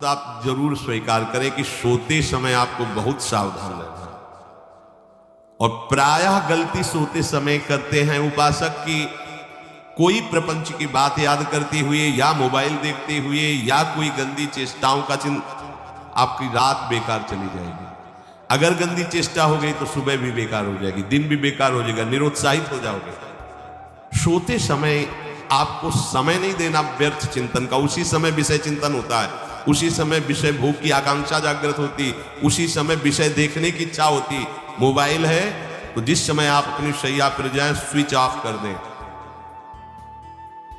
तो आप जरूर स्वीकार करें कि सोते समय आपको बहुत सावधान रहना है। और प्रायः गलती सोते समय करते हैं उपासक की कोई प्रपंच की बात याद करते हुए या मोबाइल देखते हुए या कोई गंदी चेष्टाओं का आपकी रात बेकार चली जाएगी। अगर गंदी चेष्टा हो गई तो सुबह भी बेकार हो जाएगी, दिन भी बेकार हो जाएगा, निरुत्साहित हो जाओगे। सोते समय आपको समय नहीं देना व्यर्थ चिंतन का। उसी समय विषय चिंतन होता है, उसी समय विषय भोग की आकांक्षा जागृत होती, उसी समय विषय देखने की इच्छा होती। मोबाइल है तो जिस समय आप अपनी शैया पर जाएं स्विच ऑफ कर दें।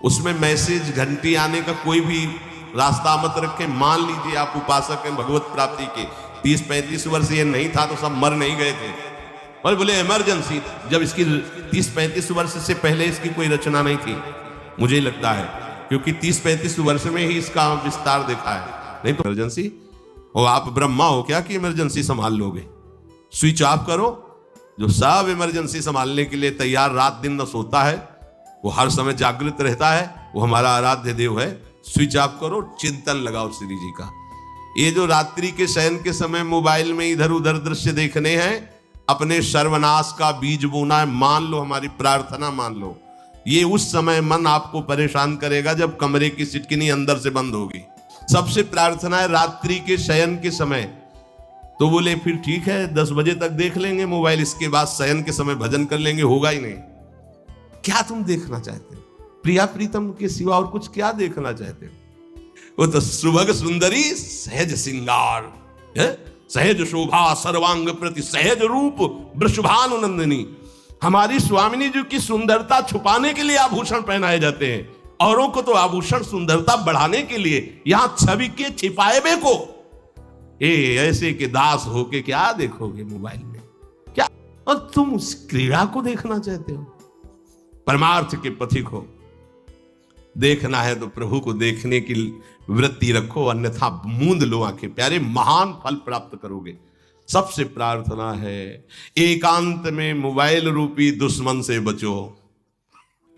उसमें मैसेज घंटी आने का कोई भी रास्ता मत रखें। मान लीजिए आप उपासक हैं भगवत प्राप्ति के, 30-35 वर्ष ये नहीं था तो सब मर नहीं गए थे, और बोले इमरजेंसी, जब इसकी 30-35 वर्ष से पहले इसकी कोई रचना नहीं थी मुझे लगता है, क्योंकि 30-35 वर्ष में ही इसका विस्तार देखा है। नहीं तो इमरजेंसी, और आप ब्रह्मा हो क्या कि इमरजेंसी संभाल लोगे? स्विच ऑफ करो। जो सब इमरजेंसी संभालने के लिए तैयार रात दिन न सोता है, वो हर समय जागृत रहता है, वो हमारा आराध्य देव है। स्विच ऑफ करो, चिंतन लगाओ श्री जी का। ये जो रात्रि के शयन के समय मोबाइल में इधर उधर दृश्य देखने हैं, अपने सर्वनाश का बीज बोना है। मान लो, हमारी प्रार्थना मान लो, ये उस समय मन आपको परेशान करेगा जब कमरे की सिटकिनी अंदर से बंद होगी। सबसे प्रार्थना है रात्रि के शयन के समय। तो बोले फिर ठीक है 10 बजे तक देख लेंगे मोबाइल, इसके बाद शयन के समय भजन कर लेंगे। होगा ही नहीं। क्या तुम देखना चाहते हो? प्रिया प्रीतम के सिवा और कुछ क्या देखना चाहते हो? वो तो सुभग सुंदरी सहज सिंगार, सहज शोभा सर्वांग प्रति सहज रूप वृषभानुनंदिनी। हमारी स्वामिनी जी की सुंदरता छुपाने के लिए आभूषण पहनाए जाते हैं, औरों को तो आभूषण सुंदरता बढ़ाने के लिए। यहां छवि के छिपाए को ऐसे के दास होके क्या देखोगे मोबाइल में? क्या? और तुम उस क्रीड़ा को देखना चाहते हो? परमार्थ के पथिक हो। देखना है तो प्रभु को देखने की वृत्ति रखो, अन्यथा मूंद लो आंखें। प्यारे, महान फल प्राप्त करोगे। सबसे प्रार्थना है एकांत में मोबाइल रूपी दुश्मन से बचो,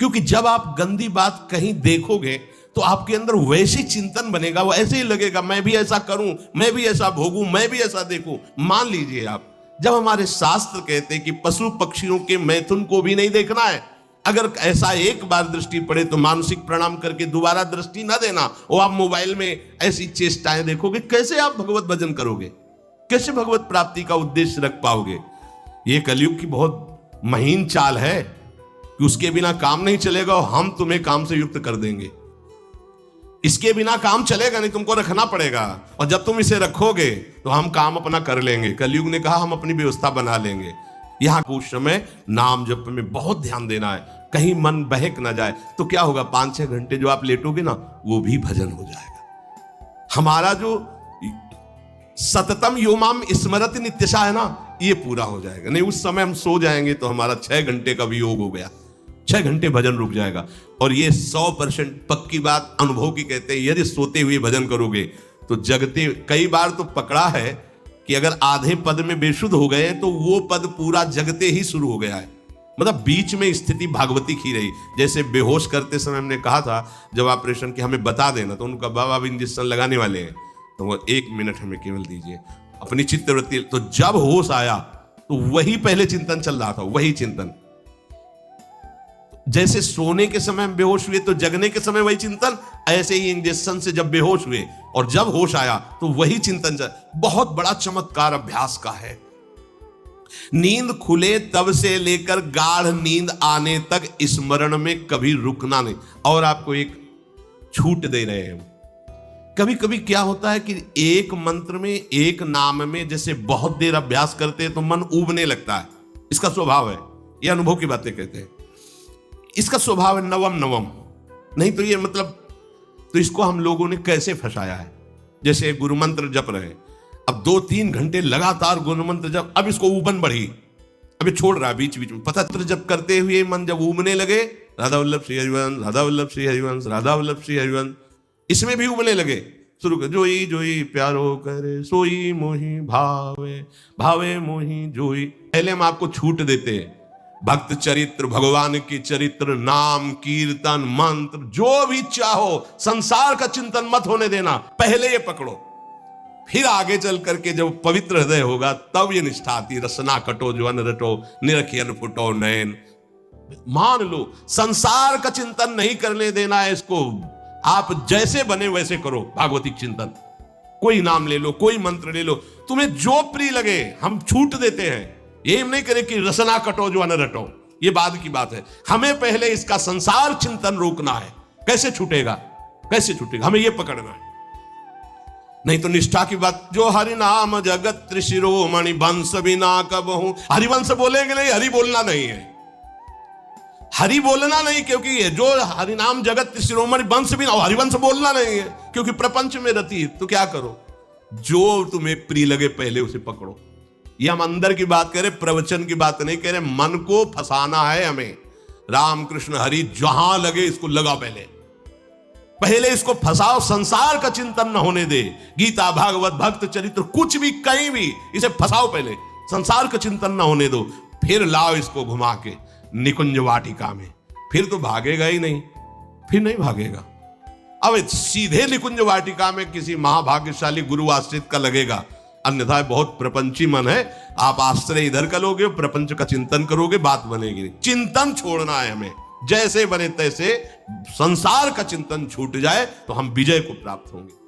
क्योंकि जब आप गंदी बात कहीं देखोगे तो आपके अंदर वैसी चिंतन बनेगा, वो ऐसे ही लगेगा मैं भी ऐसा करूं, मैं भी ऐसा भोगूं, मैं भी ऐसा देखूं। मान लीजिए आप, जब हमारे शास्त्र कहते हैं कि पशु पक्षियों के मैथुन को भी नहीं देखना है, अगर ऐसा एक बार दृष्टि पड़े तो मानसिक प्रणाम करके दोबारा दृष्टि ना देना। और आप मोबाइल में ऐसी चेष्टाएं देखोगे, कैसे आप भगवत भजन करोगे? कैसे भगवत प्राप्ति का उद्देश्य रख पाओगे? ये कलयुग की बहुत महीन चाल है कि उसके बिना काम नहीं चलेगा और हम तुम्हें काम से युक्त कर देंगे। इसके बिना काम चलेगा नहीं, तुमको रखना पड़ेगा, और जब तुम इसे रखोगे तो हम काम अपना कर लेंगे। कलयुग ने कहा हम अपनी व्यवस्था बना लेंगे। यहां कुछ समय नाम जप में बहुत ध्यान देना है, कहीं मन बहक ना जाए। तो क्या होगा, 5-6 घंटे जो आप लेटोगे ना, वो भी भजन हो जाएगा। हमारा जो सततम योमाम स्मरति नित्यशा है ना, ये पूरा हो जाएगा। नहीं, उस समय हम सो जाएंगे तो हमारा 6 घंटे का वियोग हो गया, 6 घंटे भजन रुक जाएगा। और ये 100% पक्की बात अनुभव की कहते हैं, यदि सोते हुए भजन करोगे तो जगते। कई बार तो पकड़ा है कि अगर आधे पद में बेशुद्ध हो गए तो वो पद पूरा जगते ही शुरू हो गया है, मतलब बीच में स्थिति भागवती की रही। जैसे बेहोश करते समय हमने कहा था जब ऑपरेशन की हमें बता देना, तो उनका बाबा अब इंजेक्शन लगाने वाले हैं, तो वो 1 मिनट हमें केवल दीजिए, अपनी चित्तवृत्ति। तो जब होश आया तो वही पहले चिंतन चल रहा था, वही चिंतन। जैसे सोने के समय हम बेहोश हुए तो जगने के समय वही चिंतन, ऐसे ही इंजेक्शन से जब बेहोश हुए और जब होश आया तो वही चिंतन चल। बहुत बड़ा चमत्कार अभ्यास का है। नींद खुले तब से लेकर गाढ़ नींद आने तक स्मरण में कभी रुकना नहीं। और आपको एक छूट दे रहे हैं। कभी कभी क्या होता है कि एक मंत्र में, एक नाम में जैसे बहुत देर अभ्यास करते हैं तो मन ऊबने लगता है। इसका स्वभाव है, ये अनुभव की बातें कहते हैं। इसका स्वभाव है नवम नवम। नहीं तो ये मतलब, तो इसको हम लोगों ने कैसे फंसाया है? जैसे गुरु मंत्र जप रहे, अब 2-3 घंटे लगातार गुरु मंत्र जप, अब इसको ऊबन बढ़ी, अभी छोड़ रहा है बीच बीच में। पता जप करते हुए मन जब ऊबने लगे, राधा वल्लभ श्री हरिवंश, राधा वल्लभ श्री हरिवंश, राधा वल्लभ श्री हरिवंश, इसमें भी उबने लगे। शुरू कर, जोई जोई प्यारो करे सोई मोही भावे, भावे मोही जोई। पहले हम आपको छूट देते हैं, भक्त चरित्र, भगवान की चरित्र, नाम कीर्तन मंत्र जो भी चाहो, संसार का चिंतन मत होने देना, पहले ये पकड़ो। फिर आगे चल करके जब पवित्र हृदय होगा तब ये निष्ठा आती। रसना कटो जो अन रटो, निरखियन फुटो नयन। मान लो संसार का चिंतन नहीं करने देना है इसको, आप जैसे बने वैसे करो भागवतिक चिंतन। कोई नाम ले लो, कोई मंत्र ले लो, तुम्हें जो प्रिय लगे, हम छूट देते हैं। ये नहीं करे कि रसना कटो जो अन रटो, ये बाद की बात है। हमें पहले इसका संसार चिंतन रोकना है। कैसे छूटेगा, कैसे छूटेगा, हमें यह पकड़ना है। नहीं तो निष्ठा की बात, जो हरि नाम जगत त्रिशिरोमणि वंश बिना कबहू। हरिवंश बोलेंगे नहीं, हरि बोलना नहीं है, हरि बोलना नहीं, क्योंकि जो हरि नाम जगत त्रिशिरोमणि वंश बिना, हरिवंश बोलना नहीं है, क्योंकि प्रपंच में रति। तो क्या करो, जो तुम्हें प्रिय लगे पहले उसे पकड़ो। ये हम अंदर की बात कह रहे, प्रवचन की बात नहीं कह रहे। मन को फंसाना है हमें। राम कृष्ण हरि जहां लगे इसको लगा, पहले इसको फंसाओ, संसार का चिंतन न होने दे। गीता भागवत भक्त चरित्र कुछ भी कहीं भी इसे फंसाओ, पहले संसार का चिंतन न होने दो, फिर लाओ इसको घुमा के निकुंज वाटिका में। फिर तो भागेगा ही नहीं, फिर नहीं भागेगा। अब सीधे निकुंज वाटिका में किसी महाभाग्यशाली गुरु आश्रित का लगेगा, अन्यथा बहुत प्रपंची मन है। आप आश्रय इधर का लोगे, प्रपंच का चिंतन करोगे, बात बनेगी नहीं। चिंतन छोड़ना है हमें, जैसे बने तैसे संसार का चिंतन छूट जाए तो हम विजय को प्राप्त होंगे।